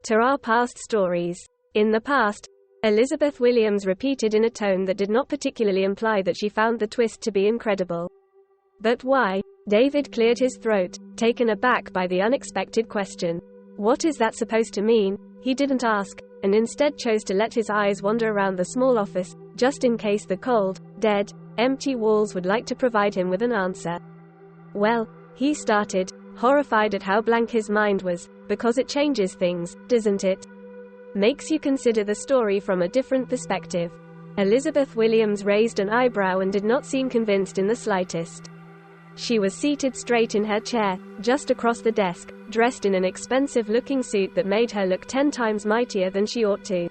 to our past stories. In the past, Elizabeth Williams repeated in a tone that did not particularly imply that she found the twist to be incredible. But why? David cleared his throat, taken aback by the unexpected question. What is that supposed to mean? He didn't ask, and instead chose to let his eyes wander around the small office, just in case the cold, dead, empty walls would like to provide him with an answer. Well, he started, horrified at how blank his mind was, because it changes things, doesn't it? Makes you consider the story from a different perspective. Elizabeth Williams raised an eyebrow and did not seem convinced in the slightest. She was seated straight in her chair, just across the desk, dressed in an expensive-looking suit that made her look 10 times mightier than she ought to.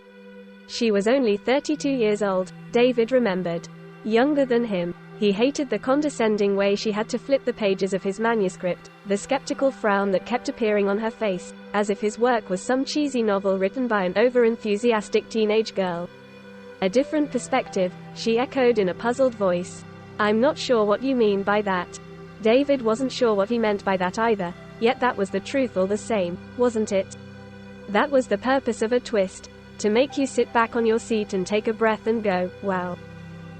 She was only 32 years old, David remembered. Younger than him. He hated the condescending way she had to flip the pages of his manuscript, the skeptical frown that kept appearing on her face, as if his work was some cheesy novel written by an over-enthusiastic teenage girl. A different perspective, she echoed in a puzzled voice. I'm not sure what you mean by that. David wasn't sure what he meant by that either, yet that was the truth all the same, wasn't it? That was the purpose of a twist, to make you sit back on your seat and take a breath and go, wow.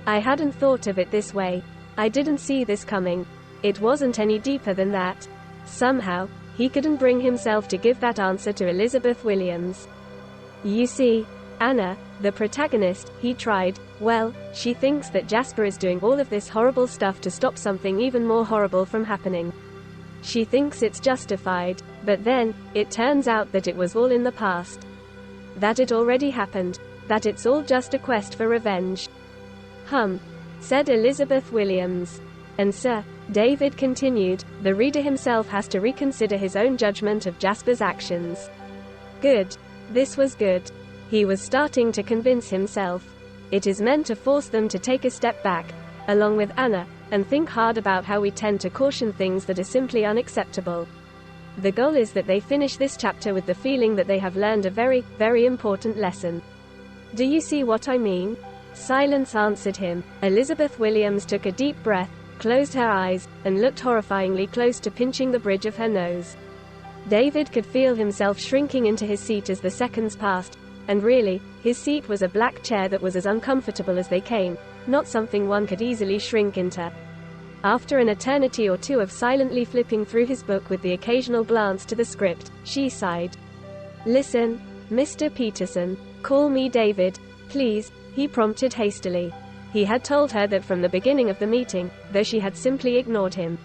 I hadn't thought of it this way. I didn't see this coming. It wasn't any deeper than that. Somehow, he couldn't bring himself to give that answer to Elizabeth Williams. You see, Anna, the protagonist, he tried, well, she thinks that Jasper is doing all of this horrible stuff to stop something even more horrible from happening. She thinks it's justified, but then, it turns out that it was all in the past. That it already happened. That it's all just a quest for revenge. Said Elizabeth Williams. And Sir David continued, the reader himself has to reconsider his own judgment of Jasper's actions. Good. This was good. He was starting to convince himself. It is meant to force them to take a step back, along with Anna, and think hard about how we tend to caution things that are simply unacceptable. The goal is that they finish this chapter with the feeling that they have learned a very, very important lesson. Do you see what I mean? Silence answered him. Elizabeth Williams took a deep breath, closed her eyes, and looked horrifyingly close to pinching the bridge of her nose. David could feel himself shrinking into his seat as the seconds passed, and really, his seat was a black chair that was as uncomfortable as they came, not something one could easily shrink into. After an eternity or two of silently flipping through his book with the occasional glance to the script, she sighed. Listen, Mr. Peterson, call me David, please, he prompted hastily. He had told her that from the beginning of the meeting, though she had simply ignored him.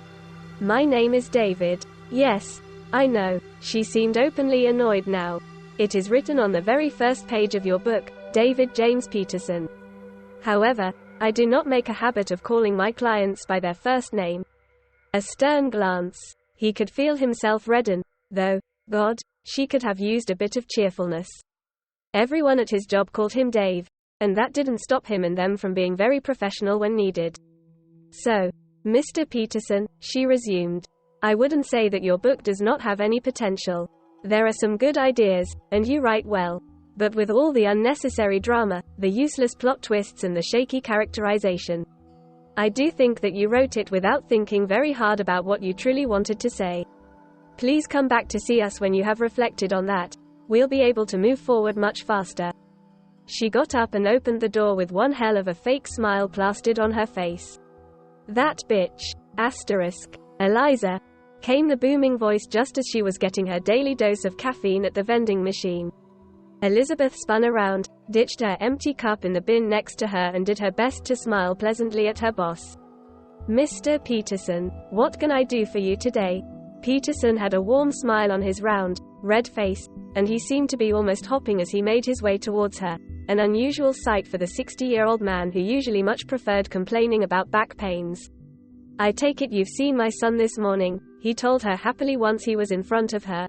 My name is David. Yes, I know. She seemed openly annoyed now. It is written on the very first page of your book, David James Peterson. However, I do not make a habit of calling my clients by their first name. A stern glance. He could feel himself redden, though, God, she could have used a bit of cheerfulness. Everyone at his job called him Dave, and that didn't stop him and them from being very professional when needed. So, Mr. Peterson, she resumed, I wouldn't say that your book does not have any potential. There are some good ideas, and you write well. But with all the unnecessary drama, the useless plot twists and the shaky characterization, I do think that you wrote it without thinking very hard about what you truly wanted to say. Please come back to see us when you have reflected on that. We'll be able to move forward much faster. She got up and opened the door with one hell of a fake smile plastered on her face. That bitch. Asterisk. Eliza. Came the booming voice just as she was getting her daily dose of caffeine at the vending machine. Elizabeth spun around, ditched her empty cup in the bin next to her and did her best to smile pleasantly at her boss. Mr. Peterson, what can I do for you today? Peterson had a warm smile on his round, red face, and he seemed to be almost hopping as he made his way towards her, an unusual sight for the 60-year-old man who usually much preferred complaining about back pains. I take it you've seen my son this morning, he told her happily once he was in front of her.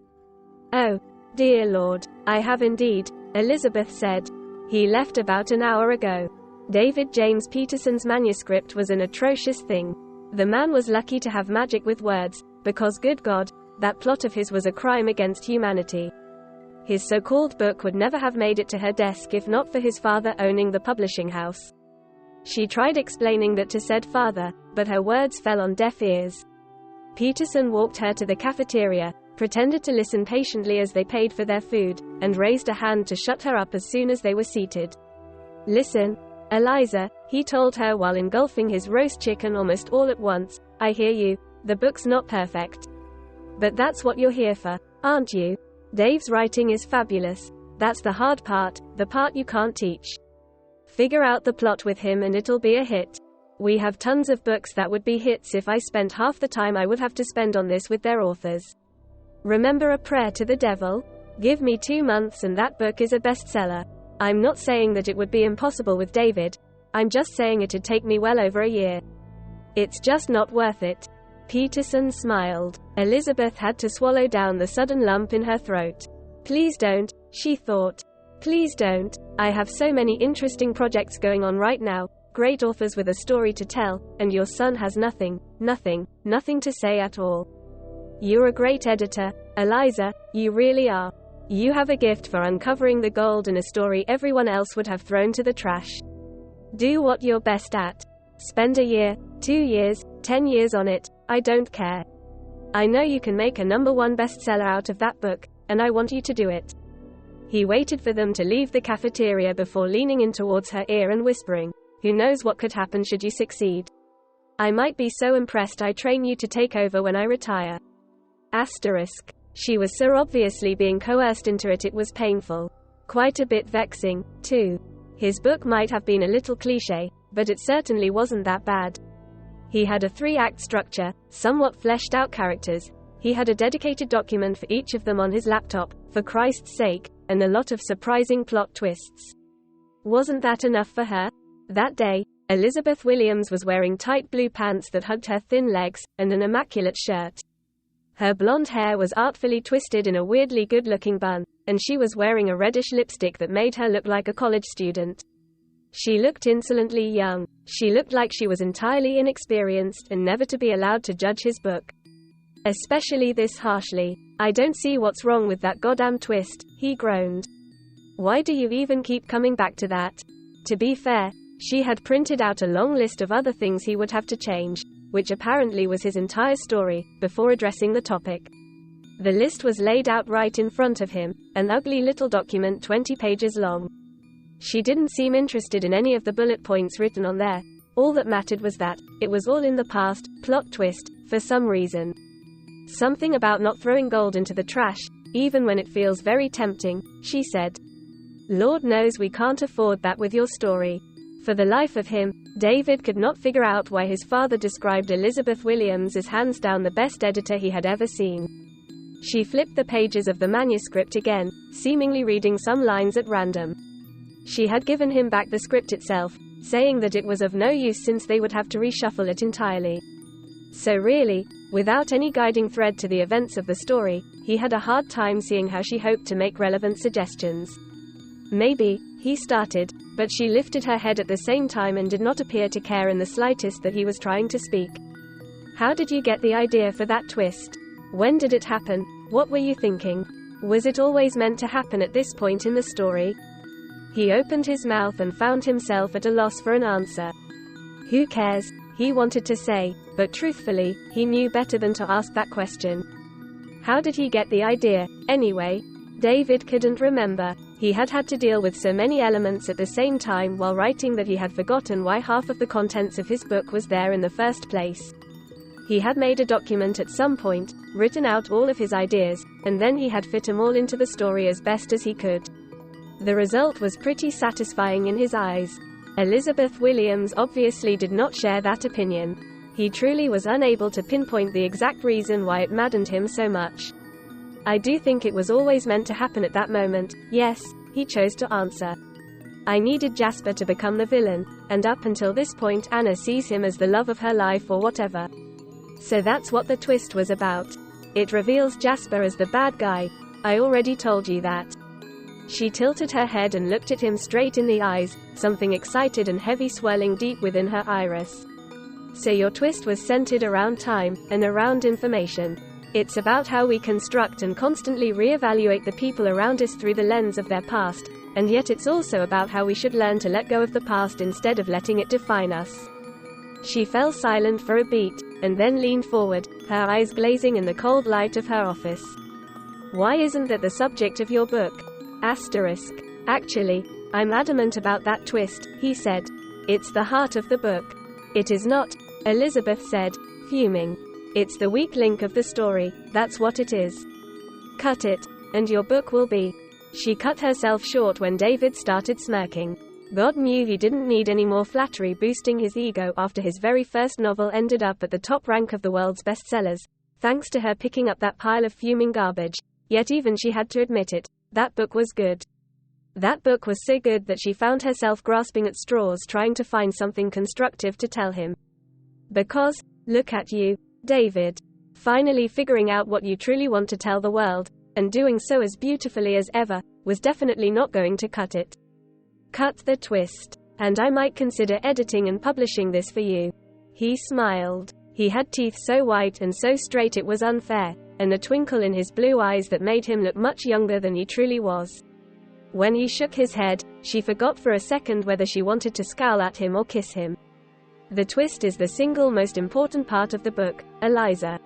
Oh, dear Lord, I have indeed, Elizabeth said. He left about an hour ago. David James Peterson's manuscript was an atrocious thing. The man was lucky to have magic with words, because good God, that plot of his was a crime against humanity. His so-called book would never have made it to her desk if not for his father owning the publishing house. She tried explaining that to said father, but her words fell on deaf ears. Peterson walked her to the cafeteria, pretended to listen patiently as they paid for their food, and raised a hand to shut her up as soon as they were seated. "Listen, Eliza," he told her while engulfing his roast chicken almost all at once, "I hear you. The book's not perfect. But that's what you're here for, aren't you? Dave's writing is fabulous. That's the hard part, the part you can't teach. Figure out the plot with him and it'll be a hit. We have tons of books that would be hits if I spent half the time I would have to spend on this with their authors. Remember a prayer to the devil? Give me 2 months and that book is a bestseller. I'm not saying that it would be impossible with David. I'm just saying it'd take me well over a year. It's just not worth it." Peterson smiled. Elizabeth had to swallow down the sudden lump in her throat. "Please don't," she thought. "Please don't. I have so many interesting projects going on right now, great authors with a story to tell, and your son has nothing to say at all. You're a great editor, Eliza, you really are. You have a gift for uncovering the gold in a story everyone else would have thrown to the trash. Do what you're best at. Spend a year, 2 years, 10 years on it, I don't care. I know you can make a #1 bestseller out of that book, and I want you to do it." He waited for them to leave the cafeteria before leaning in towards her ear and whispering, "Who knows what could happen should you succeed? I might be so impressed I train you to take over when I retire." Asterisk. She was so obviously being coerced into it, it was painful. Quite a bit vexing, too. His book might have been a little cliché, but it certainly wasn't that bad. He had a 3-act structure, somewhat fleshed out characters. He had a dedicated document for each of them on his laptop, for Christ's sake, and a lot of surprising plot twists. Wasn't that enough for her? That day, Elizabeth Williams was wearing tight blue pants that hugged her thin legs, and an immaculate shirt. Her blonde hair was artfully twisted in a weirdly good-looking bun, and she was wearing a reddish lipstick that made her look like a college student. She looked insolently young. She looked like she was entirely inexperienced and never to be allowed to judge his book. Especially this harshly. "I don't see what's wrong with that goddamn twist," he groaned. "Why do you even keep coming back to that?" To be fair, she had printed out a long list of other things he would have to change, which apparently was his entire story, before addressing the topic. The list was laid out right in front of him, an ugly little document 20 pages long. She didn't seem interested in any of the bullet points written on there. All that mattered was that it was all in the past. Plot twist, for some reason. Something about not throwing gold into the trash, even when it feels very tempting, she said. Lord knows we can't afford that with your story. For the life of him, David could not figure out why his father described Elizabeth Williams as hands down the best editor he had ever seen. She flipped the pages of the manuscript again, seemingly reading some lines at random. She had given him back the script itself, saying that it was of no use since they would have to reshuffle it entirely. So really, without any guiding thread to the events of the story, he had a hard time seeing how she hoped to make relevant suggestions. Maybe, he started, but she lifted her head at the same time and did not appear to care in the slightest that he was trying to speak. How did you get the idea for that twist? When did it happen? What were you thinking? Was it always meant to happen at this point in the story? He opened his mouth and found himself at a loss for an answer. Who cares? He wanted to say, but truthfully, he knew better than to ask that question. How did he get the idea, anyway? David couldn't remember. He had had to deal with so many elements at the same time while writing that he had forgotten why half of the contents of his book was there in the first place. He had made a document at some point, written out all of his ideas, and then he had fit them all into the story as best as he could. The result was pretty satisfying in his eyes. Elizabeth Williams obviously did not share that opinion. He truly was unable to pinpoint the exact reason why it maddened him so much. I do think it was always meant to happen at that moment, yes, he chose to answer. I needed Jasper to become the villain, and up until this point Anna sees him as the love of her life or whatever. So that's what the twist was about. It reveals Jasper as the bad guy. I already told you that. She tilted her head and looked at him straight in the eyes, something excited and heavy swirling deep within her iris. So your twist was centered around time, and around information. It's about how we construct and constantly reevaluate the people around us through the lens of their past, and yet it's also about how we should learn to let go of the past instead of letting it define us. She fell silent for a beat, and then leaned forward, her eyes glazing in the cold light of her office. Why isn't that the subject of your book? Asterisk. Actually, I'm adamant about that twist, he said. It's the heart of the book. It is not, Elizabeth said, fuming. It's the weak link of the story, that's what it is. Cut it, and your book will be. She cut herself short when David started smirking. God knew he didn't need any more flattery boosting his ego after his very first novel ended up at the top rank of the world's bestsellers, thanks to her picking up that pile of fuming garbage. Yet even she had to admit it, that book was good. That book was so good that she found herself grasping at straws trying to find something constructive to tell him. Because, look at you, David. Finally figuring out what you truly want to tell the world, and doing so as beautifully as ever, was definitely not going to cut it. Cut the twist. And I might consider editing and publishing this for you. He smiled. He had teeth so white and so straight it was unfair, and a twinkle in his blue eyes that made him look much younger than he truly was. When he shook his head, she forgot for a second whether she wanted to scowl at him or kiss him. The twist is the single most important part of the book, Eliza.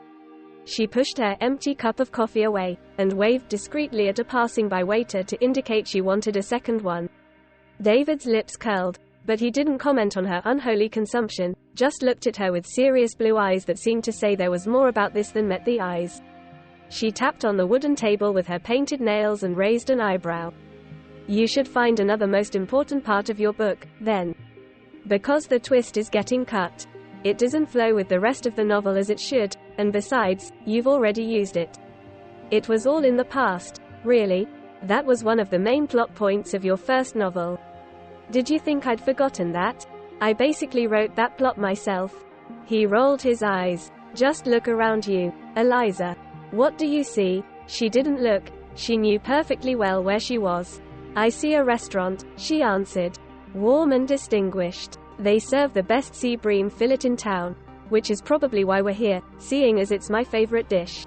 She pushed her empty cup of coffee away, and waved discreetly at a passing-by waiter to indicate she wanted a second one. David's lips curled, but he didn't comment on her unholy consumption, just looked at her with serious blue eyes that seemed to say there was more about this than met the eyes. She tapped on the wooden table with her painted nails and raised an eyebrow. You should find another most important part of your book, then. Because the twist is getting cut. It doesn't flow with the rest of the novel as it should, and besides, you've already used it. It was all in the past, really. That was one of the main plot points of your first novel. Did you think I'd forgotten that? I basically wrote that plot myself. He rolled his eyes. Just look around you, Eliza. What do you see? She didn't look. She knew perfectly well where she was. I see a restaurant, she answered. Warm and distinguished. They serve the best sea bream fillet in town, which is probably why we're here, seeing as it's my favorite dish.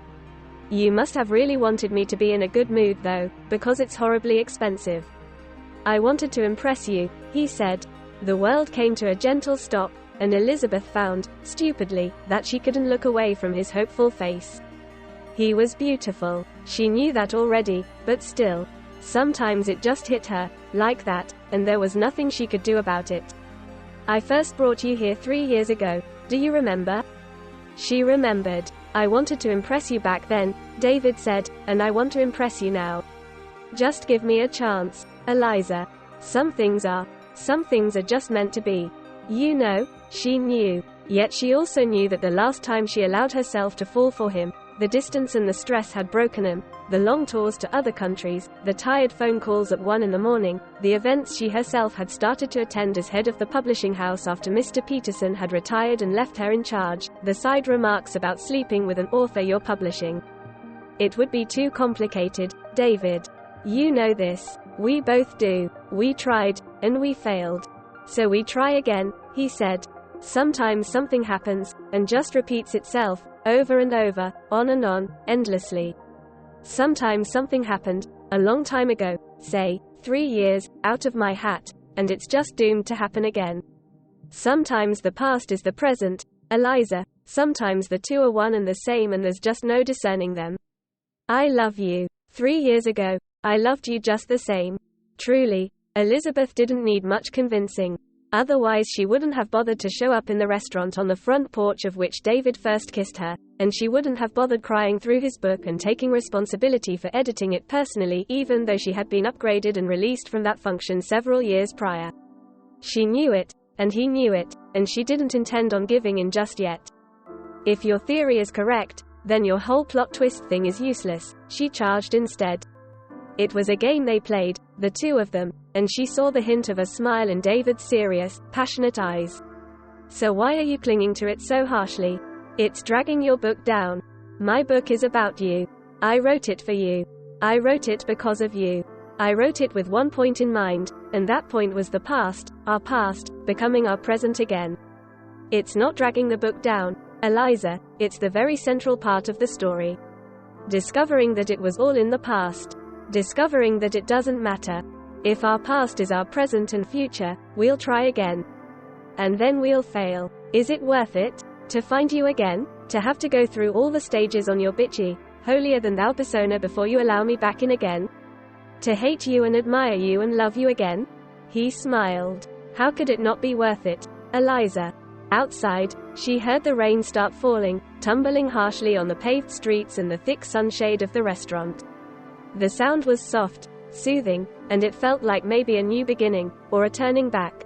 You must have really wanted me to be in a good mood though, because it's horribly expensive. I wanted to impress you, he said. The world came to a gentle stop, and Elizabeth found, stupidly, that she couldn't look away from his hopeful face. He was beautiful. She knew that already, but still. Sometimes it just hit her, like that, and there was nothing she could do about it. I first brought you here 3 years ago, do you remember? She remembered. I wanted to impress you back then, David said, and I want to impress you now. Just give me a chance, Eliza. Some things are just meant to be. You know, she knew. Yet she also knew that the last time she allowed herself to fall for him, the distance and the stress had broken him, the long tours to other countries, the tired phone calls at 1 in the morning, the events she herself had started to attend as head of the publishing house after Mr. Peterson had retired and left her in charge, the side remarks about sleeping with an author you're publishing. It would be too complicated, David. You know this. We both do. We tried, and we failed. So we try again, he said. Sometimes something happens, and just repeats itself, over and over, on and on, endlessly. Sometimes something happened, a long time ago, say, 3 years, out of my hat, and it's just doomed to happen again. Sometimes the past is the present, Eliza, sometimes the two are one and the same and there's just no discerning them. I love you. 3 years ago, I loved you just the same. Truly, Elizabeth didn't need much convincing. Otherwise she wouldn't have bothered to show up in the restaurant on the front porch of which David first kissed her, and she wouldn't have bothered crying through his book and taking responsibility for editing it personally even though she had been upgraded and released from that function several years prior. She knew it, and he knew it, and she didn't intend on giving in just yet. If your theory is correct, then your whole plot twist thing is useless, she charged instead. It was a game they played, the two of them, and she saw the hint of a smile in David's serious, passionate eyes. So why are you clinging to it so harshly? It's dragging your book down. My book is about you. I wrote it for you. I wrote it because of you. I wrote it with one point in mind, and that point was the past, our past, becoming our present again. It's not dragging the book down, Eliza, it's the very central part of the story. Discovering that it was all in the past. Discovering that it doesn't matter. If our past is our present and future, we'll try again. And then we'll fail. Is it worth it? To find you again? To have to go through all the stages on your bitchy, holier-than-thou persona before you allow me back in again? To hate you and admire you and love you again?" He smiled. How could it not be worth it? Eliza. Outside, she heard the rain start falling, tumbling harshly on the paved streets and the thick sunshade of the restaurant. The sound was soft, soothing, and it felt like maybe a new beginning, or a turning back.